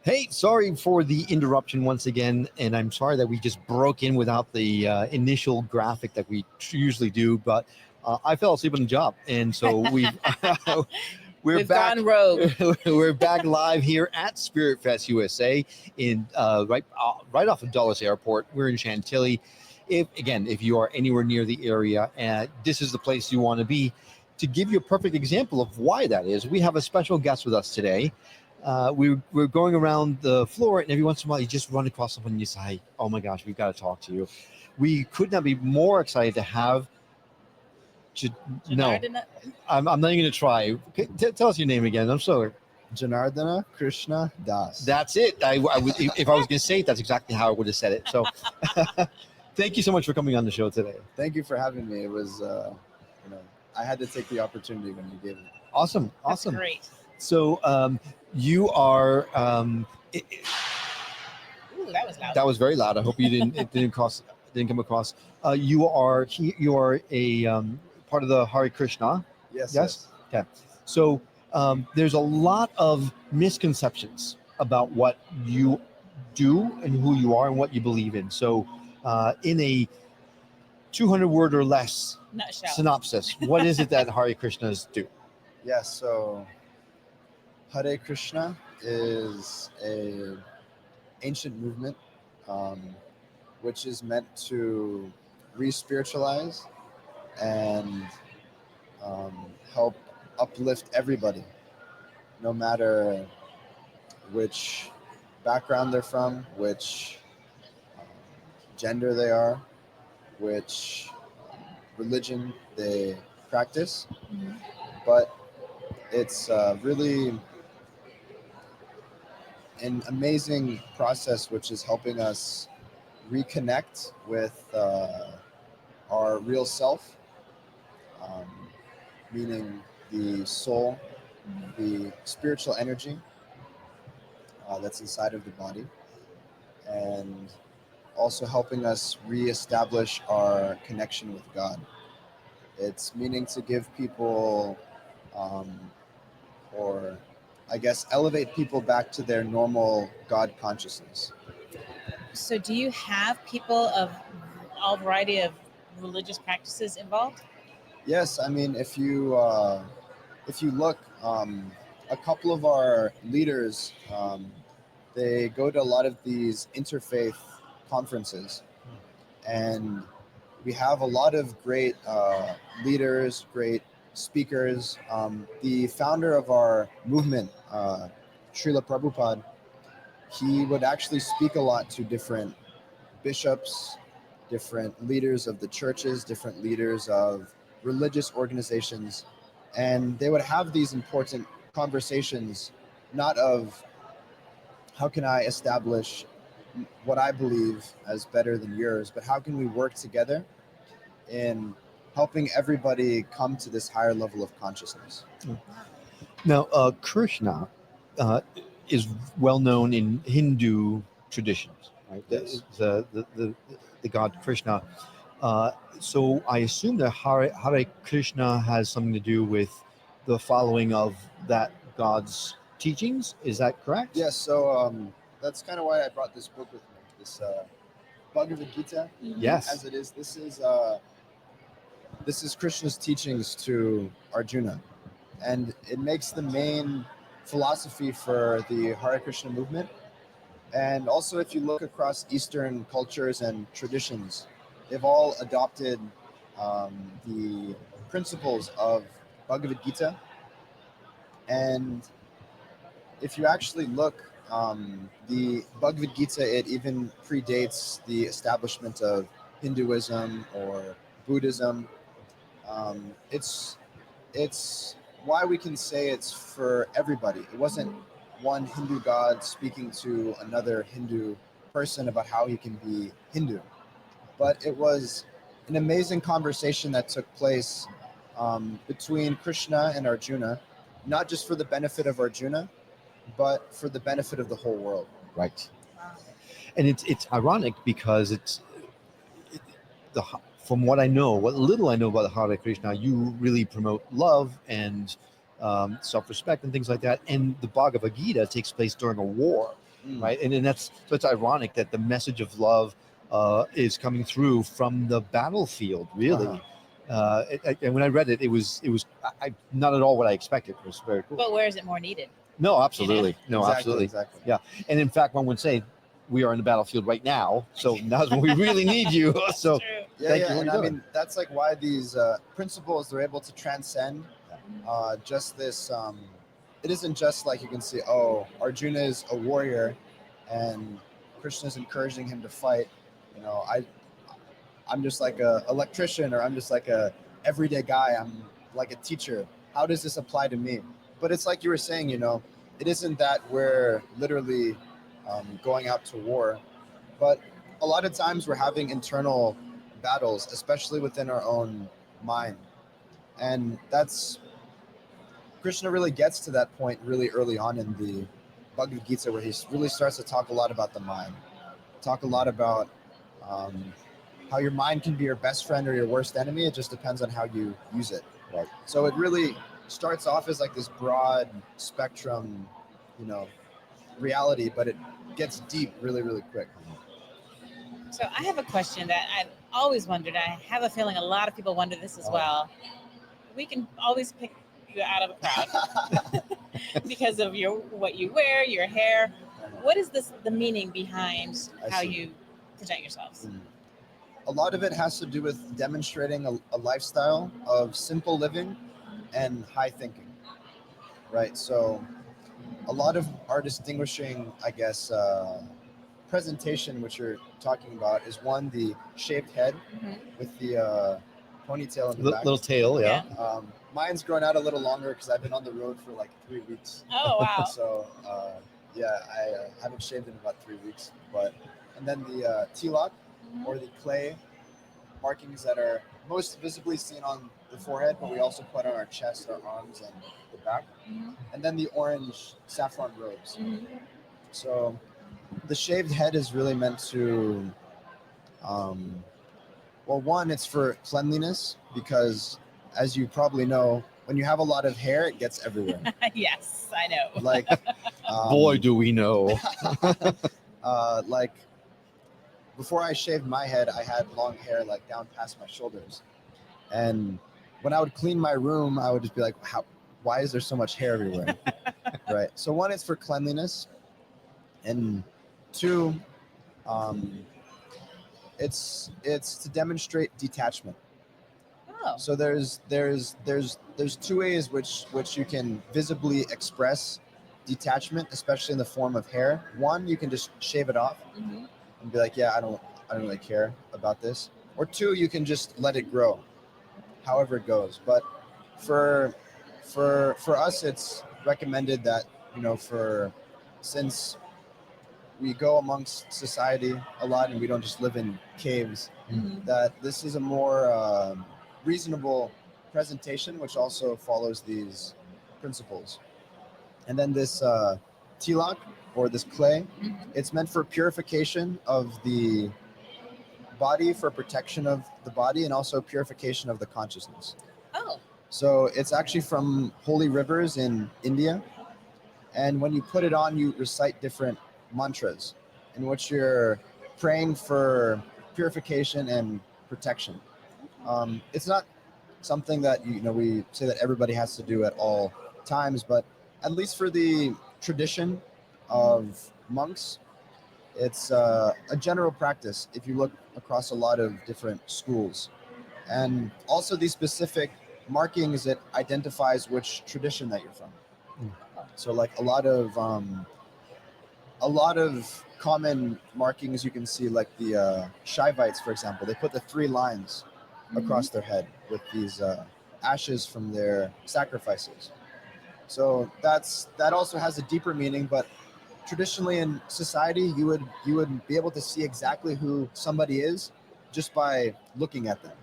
Hey, sorry for the interruption once again, and I'm sorry that we just broke in without the initial graphic that we usually do, but I fell asleep on the job, and so we've back. Gone rogue. We're back live here at Spirit Fest USA in right off of Dulles Airport. We're in Chantilly. If you are anywhere near the area, this is the place you want to be. To give you a perfect example of why that is, we have a special guest with us today. We're going around the floor, and every once in a while you just run across someone and you say, oh my gosh, we've got to talk to you. We could not be more excited to have no, I'm not even going to try. Tell us your name again. I'm sorry. Janardana Krishna Das. That's it. If I was going to say it, that's exactly how I would have said it. So thank you so much for coming on the show today. Thank you for having me. It was, I had to take the opportunity when you gave it. Awesome. That's great. So you are. Ooh, that was loud. That was very loud. I hope you didn't come across. You are a part of the Hare Krishna. Yes. Okay. So there's a lot of misconceptions about what you do and who you are and what you believe in. So in a 200-word or less Nutshell. synopsis, what is it that Hare Krishnas do? Yes. So Hare Krishna is a ancient movement which is meant to re-spiritualize and help uplift everybody, no matter which background they're from, which gender they are, which religion they practice. Mm-hmm. But it's really an amazing process which is helping us reconnect with our real self, meaning the soul, the spiritual energy that's inside of the body, and also helping us reestablish our connection with God. It's meaning to give people, or I guess elevate people back to their normal God consciousness. So do you have people of all variety of religious practices involved? Yes, I mean, if you look, a couple of our leaders, they go to a lot of these interfaith conferences, and we have a lot of great leaders, great speakers. The founder of our movement, Srila Prabhupada, he would actually speak a lot to different bishops, different leaders of the churches, different leaders of religious organizations, and they would have these important conversations, not of how can I establish what I believe as better than yours, but how can we work together in helping everybody come to this higher level of consciousness. Now, Krishna is well known in Hindu traditions, right? Yes. The god Krishna. So I assume that Hare Krishna has something to do with the following of that god's teachings. Is that correct? Yes. So that's kind of why I brought this book with me. This Bhagavad Gita. Yes. As it is, this is Krishna's teachings to Arjuna, and it makes the main philosophy for the Hare Krishna movement. And also, if you look across Eastern cultures and traditions, they've all adopted the principles of Bhagavad Gita. And if you actually look, the Bhagavad Gita, it even predates the establishment of Hinduism or Buddhism. It's why we can say it's for everybody. It wasn't one Hindu god speaking to another Hindu person about how he can be Hindu, but it was an amazing conversation that took place between Krishna and Arjuna, not just for the benefit of Arjuna, but for the benefit of the whole world. Right. And it's ironic because from what I know, what little I know about the Hare Krishna, you really promote love and self-respect and things like that. And the Bhagavad Gita takes place during a war. Mm. right? And then so it's ironic that the message of love is coming through from the battlefield, really. And when I read it, it was not at all what I expected. It was very cool. But where is it more needed? No, absolutely. No, absolutely. Exactly. Yeah. And in fact, one would say we are in the battlefield right now. So now's when we really need you. So True. Yeah, Thank yeah, you for and I doing. mean that's like why these principles they're able to transcend just this. It isn't just like you can see, oh, Arjuna is a warrior, and Krishna is encouraging him to fight. You know, I'm just like a electrician, or I'm just like a everyday guy. I'm like a teacher. How does this apply to me? But it's like you were saying, you know, it isn't that we're literally going out to war, but a lot of times we're having internal battles, especially within our own mind. And that's Krishna really gets to that point really early on in the Bhagavad Gita, where he really starts to talk a lot about the mind, talk a lot about how your mind can be your best friend or your worst enemy. It just depends on how you use it. Right. So it really starts off as like this broad spectrum, you know, reality, but it gets deep really, really quick. So I have a question that I've always wondered. I have a feeling a lot of people wonder this as well. We can always pick you out of a crowd because of what you wear, your hair. What is the meaning behind I how see. you present yourselves? A lot of it has to do with demonstrating a lifestyle of simple living and high thinking, right? So a lot of our distinguishing, I guess, presentation, which you're talking about, is one, the shaved head with the ponytail in the back. little tail, yeah. Mine's grown out a little longer because I've been on the road for like 3 weeks. Oh, wow. So yeah, I haven't shaved in about 3 weeks. And then the tilak, or the clay markings that are most visibly seen on the forehead, but we also put on our chest, our arms, and the back. And then the orange saffron robes. So the shaved head is really meant to, well, one, it's for cleanliness, because as you probably know, when you have a lot of hair, it gets everywhere. Yes, I know. Like, Boy, do we know. like before I shaved my head, I had long hair like down past my shoulders, and when I would clean my room, I would just be like, why is there so much hair everywhere? Right. So one, it's for cleanliness, and two, it's to demonstrate detachment. Oh. So there's two ways which you can visibly express detachment, especially in the form of hair. One, you can just shave it off and be like, yeah, I don't really care about this. Or two, you can just let it grow, however it goes. But for us, it's recommended that, you know, since we go amongst society a lot and we don't just live in caves, that this is a more reasonable presentation, which also follows these principles. And then this tilak, or this clay, it's meant for purification of the body, for protection of the body, and also purification of the consciousness. Oh. So it's actually from holy rivers in India. And when you put it on, you recite different mantras in which you're praying for purification and protection. It's not something that we say that everybody has to do at all times, but at least for the tradition of monks, it's a general practice if you look across a lot of different schools. And also these specific markings, it identifies which tradition that you're from. So like a lot of common markings you can see, like the Shaivites, for example, they put the 3 lines across their head with these ashes from their sacrifices. So that also has a deeper meaning, but traditionally in society, you would be able to see exactly who somebody is just by looking at them.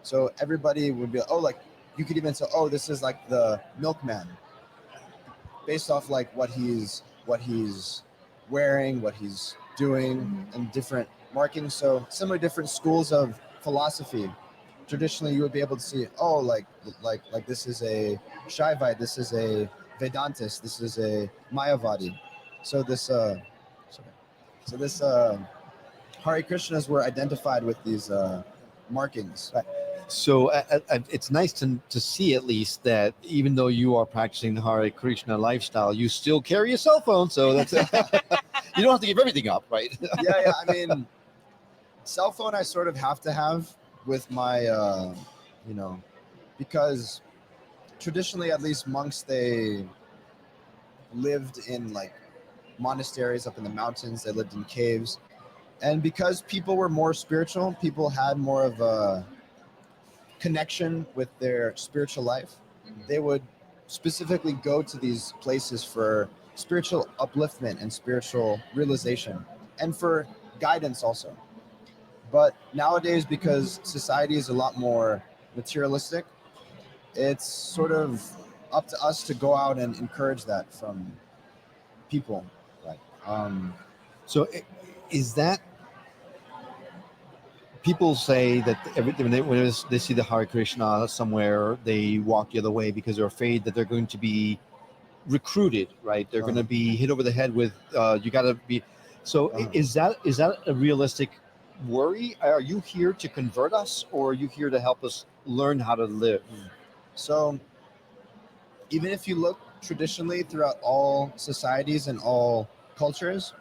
So everybody would be, oh, like you could even say, oh, this is like the milkman, based off like what he's wearing, what he's doing, and different markings. So similar different schools of philosophy. Traditionally, you would be able to see, oh, like this is a Shaivite, this is a Vedantist, this is a Mayavadi. So this Hare Krishnas were identified with these markings. So it's nice to see at least that even though you are practicing the Hare Krishna lifestyle, you still carry a cell phone. So that's you don't have to give everything up, right? Yeah. I mean, cell phone I sort of have to have with my, because traditionally, at least monks, they lived in like monasteries up in the mountains. They lived in caves, and because people were more spiritual, people had more of a connection with their spiritual life. They would specifically go to these places for spiritual upliftment and spiritual realization and for guidance also. But nowadays, because society is a lot more materialistic, it's sort of up to us to go out and encourage that from people. Right. So is that people say that when they see the Hare Krishna somewhere, they walk the other way because they're afraid that they're going to be recruited, right? They're going to be hit over the head with you got to be. So is that a realistic worry? Are you here to convert us, or are you here to help us learn how to live? So even if you look traditionally throughout all societies and all cultures,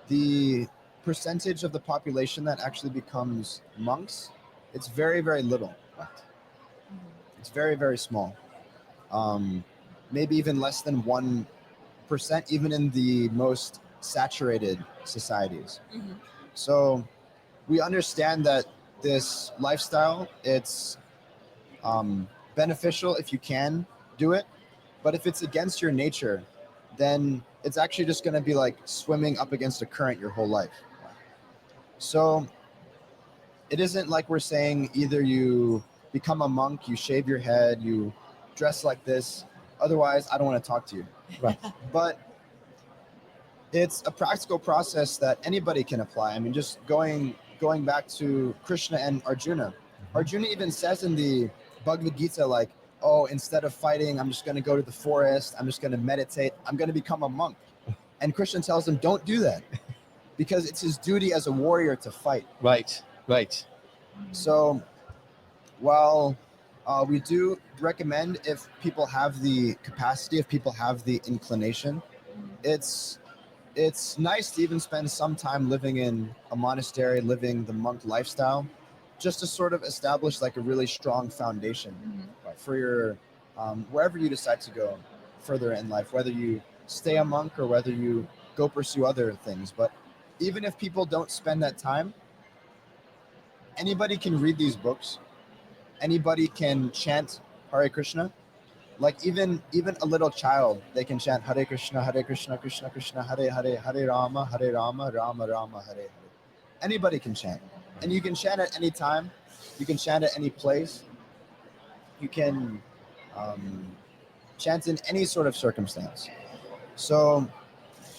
the percentage of the population that actually becomes monks, it's very, very little. It's very, very small. Maybe even less than 1%, even in the most saturated societies. Mhm. So we understand that this lifestyle, it's beneficial if you can do it, but if it's against your nature, then it's actually just going to be like swimming up against a current your whole life. So it isn't like we're saying either you become a monk, you shave your head, you dress like this, otherwise I don't want to talk to you. Right. But it's a practical process that anybody can apply. I mean, just going back to Krishna and Arjuna. Arjuna even says in the Bhagavad Gita, like, oh, instead of fighting, I'm just going to go to the forest. I'm just going to meditate. I'm going to become a monk. And Krishna tells him, don't do that, because it's his duty as a warrior to fight. Right. So while we do recommend, if people have the capacity, if people have the inclination, it's nice to even spend some time living in a monastery, living the monk lifestyle, just to sort of establish like a really strong foundation for your wherever you decide to go further in life, whether you stay a monk or whether you go pursue other things. But even if people don't spend that time, anybody can read these books. Anybody can chant Hare Krishna. Like even a little child, they can chant Hare Krishna, Krishna Krishna, Hare Hare, Hare Rama, Rama Rama, Hare Hare. Anybody can chant, and you can chant at any time. You can chant at any place. You can chant in any sort of circumstance. So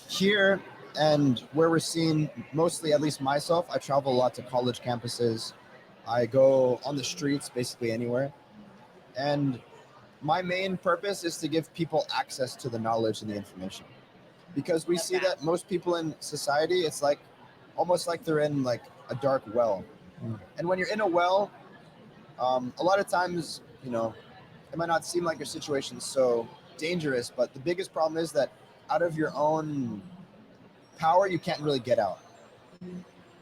here and where we're seeing mostly, at least myself, I travel a lot to college campuses. I go on the streets, basically anywhere, and my main purpose is to give people access to the knowledge and the information, because we see that most people in society, it's like almost like they're in like a dark well. And when you're in a well, a lot of times, it might not seem like your situation's so dangerous, but the biggest problem is that out of your own power, you can't really get out.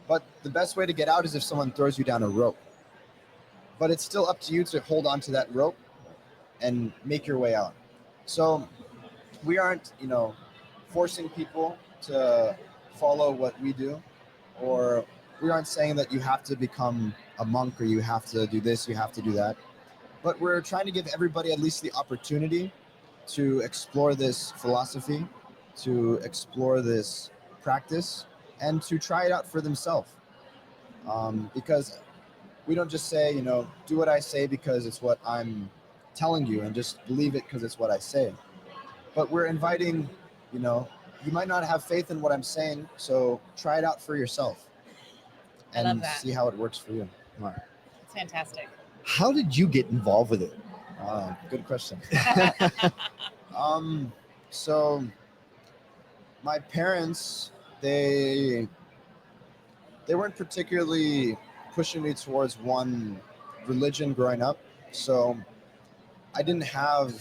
But the best way to get out is if someone throws you down a rope. But it's still up to you to hold on to that rope and make your way out. So we aren't, forcing people to follow what we do, or we aren't saying that you have to become a monk or you have to do this, you have to do that. But we're trying to give everybody at least the opportunity to explore this philosophy, to explore this practice, and to try it out for themselves. Because we don't just say, do what I say because it's what I'm telling you, and just believe it because it's what I say. But we're inviting, you might not have faith in what I'm saying, so try it out for yourself I love and that. see how it works for you. It's fantastic. How did you get involved with it? Good question. So My parents, they weren't particularly pushing me towards one religion growing up, so I didn't have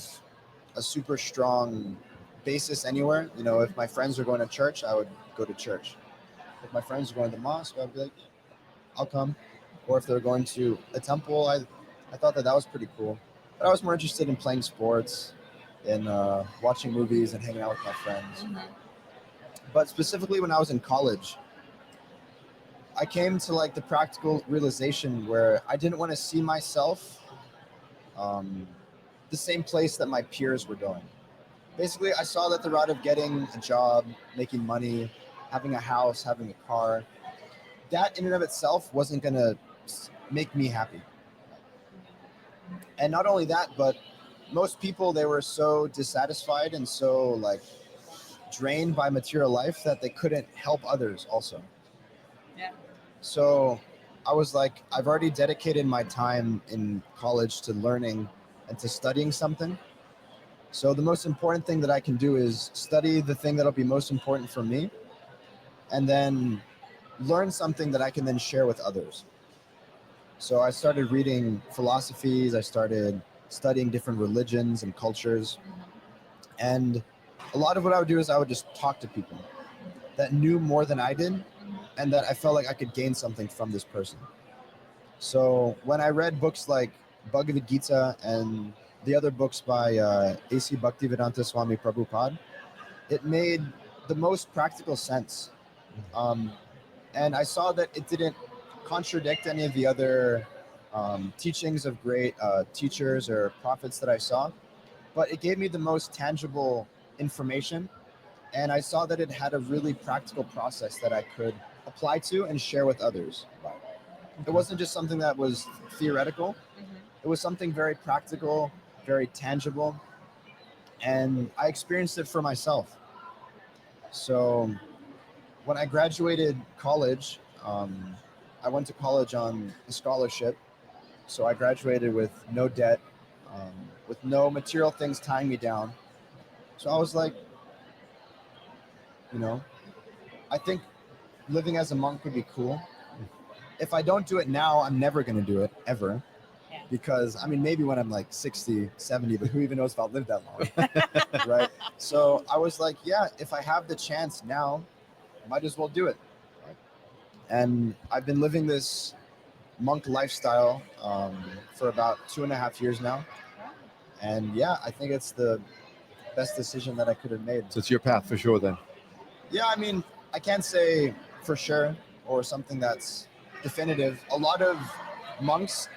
a super strong basis anywhere. You know, if my friends were going to church, I would go to church. If my friends were going to the mosque, I'd be like, I'll come. Or if they're going to a temple, I thought that was pretty cool. But I was more interested in playing sports, in watching movies and hanging out with my friends. Mhm. But specifically when I was in college, I came to like the practical realization where I didn't want to see myself the same place that my peers were going. Basically, I saw that the route of getting a job, making money, having a house, having a car, that in and of itself wasn't going to make me happy. And not only that, but most people, they were so dissatisfied and so like drained by material life that they couldn't help others also. Yeah. So I was like, I've already dedicated my time in college to learning and to studying something. So the most important thing that I can do is study the thing that'll be most important for me, and then learn something that I can then share with others. So I started reading philosophies, I started studying different religions and cultures. And a lot of what I would do is I would just talk to people that knew more than I did and that I felt like I could gain something from this person. So when I read books like Bhagavad Gita and the other books by A.C. Bhaktivedanta Swami Prabhupada, it made the most practical sense. And I saw that it didn't contradict any of the other teachings of great teachers or prophets that I saw, but it gave me the most tangible information. And I saw that it had a really practical process that I could apply to and share with others. It wasn't just something that was theoretical. It was something very practical, very tangible, and I experienced it for myself. So when I graduated college, I went to college on a scholarship. So I graduated with no debt, with no material things tying me down. So I was like, you know, I think living as a monk would be cool. If I don't do it now, I'm never going to do it ever. Yeah. Because, I mean, maybe when I'm like 60, 70, but who even knows if I'll live that long, right? So I was like, yeah, if I have the chance now, might as well do it. And I've been living this monk lifestyle for about 2.5 years now. And yeah, I think it's the best decision that I could have made. So it's your path for sure then. Yeah, I mean, I can't say for sure or something that's definitive. A lot of monks,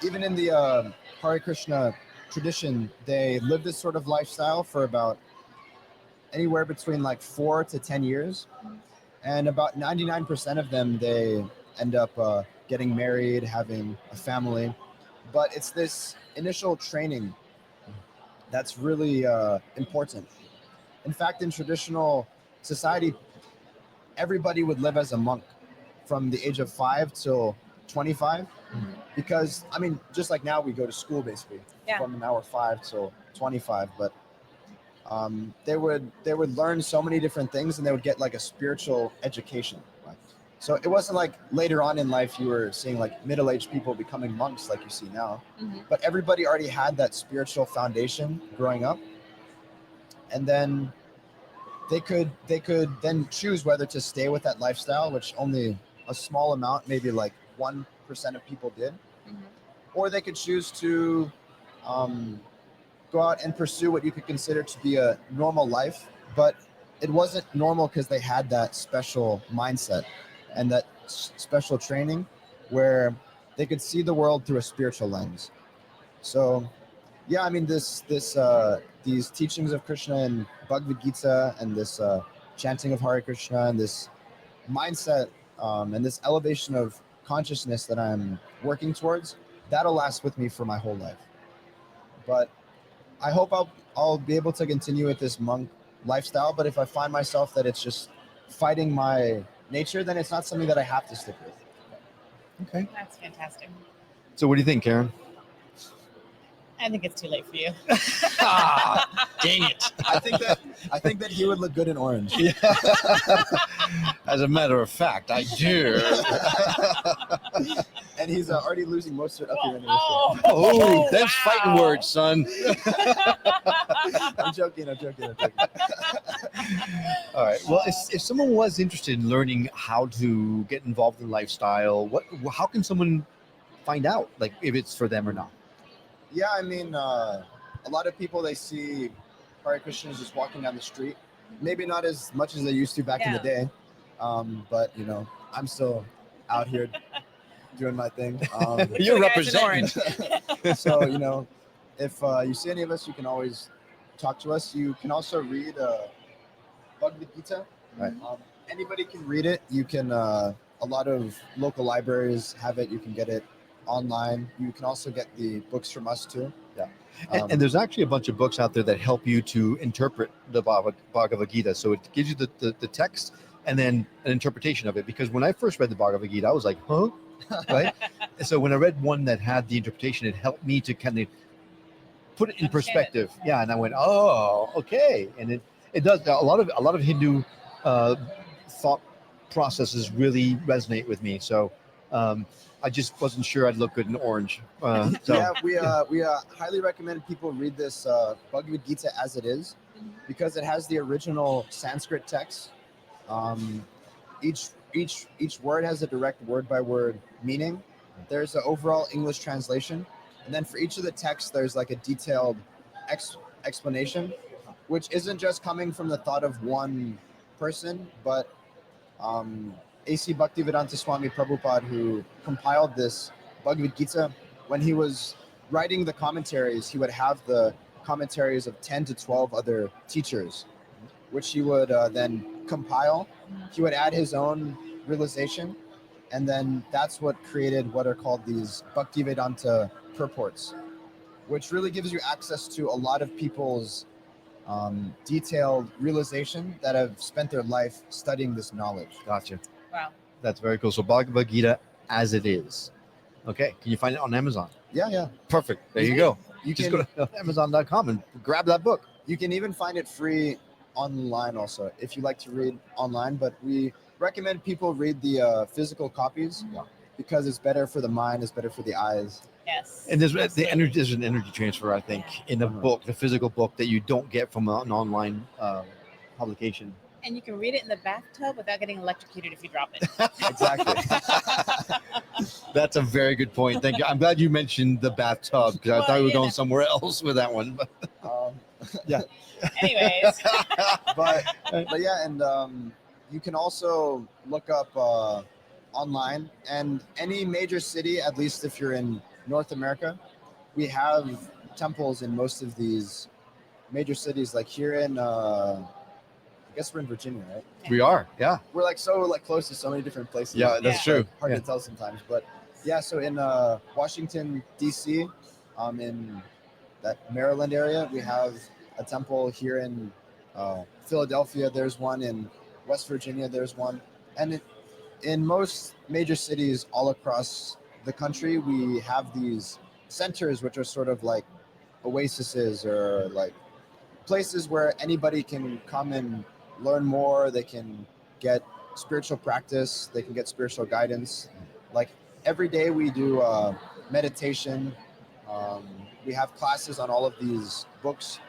even in the Hare Krishna tradition, they live this sort of lifestyle for about anywhere between like 4 to 10 years. And about 99% of them, they end up getting married, having a family. But it's this initial training that's really important. In fact, in traditional society, everybody would live as a monk from the age of 5 till 25. Because, I mean, just like now we go to school basically from an hour 5 till 25. But they would learn so many different things and they would get like a spiritual education. Right? So it wasn't like later on in life you were seeing like middle-aged people becoming monks like you see now. But everybody already had that spiritual foundation growing up. And then they could then choose whether to stay with that lifestyle, which only a small amount, maybe like 1% of people did, or they could choose to go out and pursue what you could consider to be a normal life, but it wasn't normal because they had that special mindset and that special training where they could see the world through a spiritual lens. So yeah, I mean, these teachings of Krishna and Bhagavad Gita and this chanting of Hare Krishna and this mindset and this elevation of consciousness that I'm working towards, that'll last with me for my whole life. But I hope I'll be able to continue with this monk lifestyle. But if I find myself that it's just fighting my nature, then it's not something that I have to stick with. Okay. That's fantastic. So what do you think, Karen? I think it's too late for you. Ah, dang it. I think that he would look good in orange. Yeah. As a matter of fact, I do. And he's already losing most of it up here anyway. Oh, that's wow. fighting words, son. I'm joking. All right. Well, if someone was interested in learning how to get involved in lifestyle, how can someone find out, like, if it's for them or not? Yeah, I mean, a lot of people, they see Hare Krishnas just walking down the street. Maybe not as much as they used to back in the day, but you know, I'm still out here doing my thing. You're The guys in representing. So you know, if you see any of us, you can always talk to us. You can also read Bhagavad Gita. Right. Anybody can read it. You can. A lot of local libraries have it. You can get it online. You can also get the books from us too. Yeah. And there's actually a bunch of books out there that help you to interpret the Bhagavad Gita. So it gives you the text and then an interpretation of it. Because when I first read the Bhagavad Gita, I was like, huh? Right? So when I read one that had the interpretation, it helped me to kind of put it in perspective. Yeah. And I went, oh, okay. And it does. A lot of Hindu thought processes really resonate with me. So I just wasn't sure I'd look good in orange. Yeah, we highly recommend people read this Bhagavad Gita as it is, because it has the original Sanskrit text. Each word has a direct word by word meaning. There's an overall English translation, and then for each of the texts, there's like a detailed explanation, which isn't just coming from the thought of one person, but A.C. Bhaktivedanta Swami Prabhupada, who compiled this Bhagavad Gita, when he was writing the commentaries, he would have the commentaries of 10 to 12 other teachers, which he would then compile. He would add his own realization, and then that's what created what are called these Bhaktivedanta purports, which really gives you access to a lot of people's detailed realization that have spent their life studying this knowledge. Gotcha. Wow. That's very cool. So Bhagavad Gita as it is. Okay. Can you find it on Amazon? Yeah. Perfect. There you go. You Just can go to Amazon.com and grab that book. you can even find it free online also if you like to read online, but we recommend people read the physical copies because it's better for the mind, it's better for the eyes. Yes. And there's absolutely. an energy transfer, I think, in the book, the physical book, that you don't get from an online publication. And you can read it in the bathtub without getting electrocuted if you drop it. Exactly. That's a very good point. Thank you. I'm glad you mentioned the bathtub, because I thought we were going somewhere else with that one. Yeah. Anyways. but yeah, and you can also look up online, and any major city, at least if you're in North America, we have temples in most of these major cities. Like here in I guess we're in Virginia, right? We are, yeah. We're so close to so many different places. Yeah, that's true. Hard Yeah. to tell sometimes, but yeah. So in Washington D.C., in that Maryland area, we have a temple. Here in Philadelphia, there's one. In West Virginia, there's one, and in most major cities all across the country, we have these centers, which are sort of like oases or like places where anybody can come and learn more. They can get spiritual practice, they can get spiritual guidance. Like every day we do meditation. We have classes on all of these books,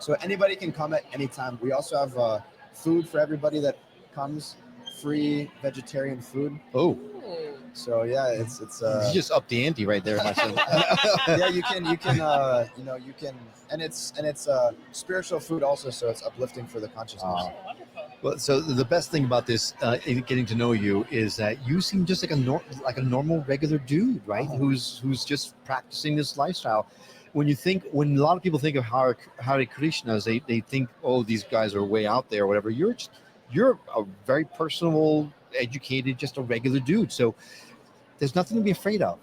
so anybody can come at any time. We also have food for everybody that comes, free vegetarian food. Oh, so yeah, it's you just upped the ante right there, my son. yeah, you can and it's spiritual food also, so it's uplifting for the consciousness. Oh, wonderful. Well, so the best thing about this, in getting to know you, is that you seem just like a normal, regular dude, right? Who's just practicing this lifestyle. When a lot of people think of Hare Krishnas, they think, oh, these guys are way out there or whatever. You're a very personal, educated, just a regular dude. So there's nothing to be afraid of.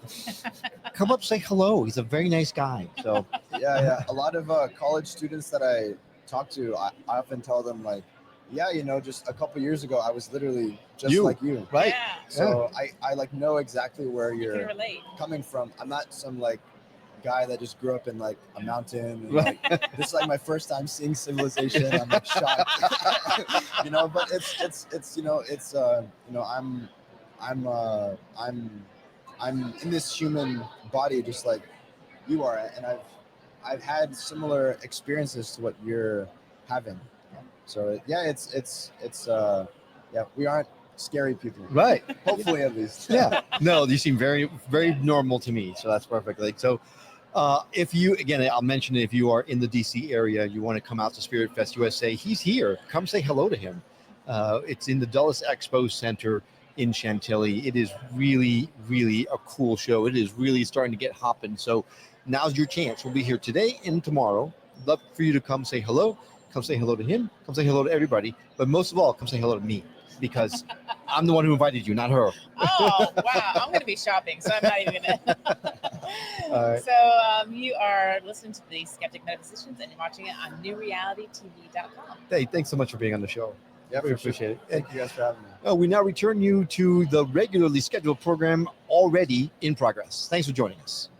Come up, say hello. He's a very nice guy. So yeah. A lot of college students that I talk to, I often tell them, like, yeah, just a couple years ago, I was literally just like you. Right. Yeah. So I like know exactly where You can you're relate. coming from. I'm not some like guy that just grew up in like a mountain, and like this is like my first time seeing civilization. I'm like shocked, you know. But it's you know it's you know I'm in this human body just like you are, and I've had similar experiences to what you're having. So yeah, it's yeah, we aren't scary people, Right. hopefully at least. Yeah. No, you seem very, very normal to me. So that's perfect. Like, so if you, again, I'll mention it, if you are in the DC area, you want to come out to Spirit Fest USA, he's here. Come say hello to him. It's in the Dulles Expo Center in Chantilly. It is really, really a cool show. It is really starting to get hopping. So now's your chance. We'll be here today and tomorrow. Love for you to come say hello. Come say hello to him. Come say hello to everybody. But most of all, come say hello to me, because I'm the one who invited you, not her. Oh, wow. I'm going to be shopping, so I'm not even going to. All right. So you are listening to the Skeptic Metaphysicians, and you're watching it on NewRealityTV.com. Hey, thanks so much for being on the show. Yeah, We for sure. appreciate it. Thank you guys for having me. We now return you to the regularly scheduled program already in progress. Thanks for joining us.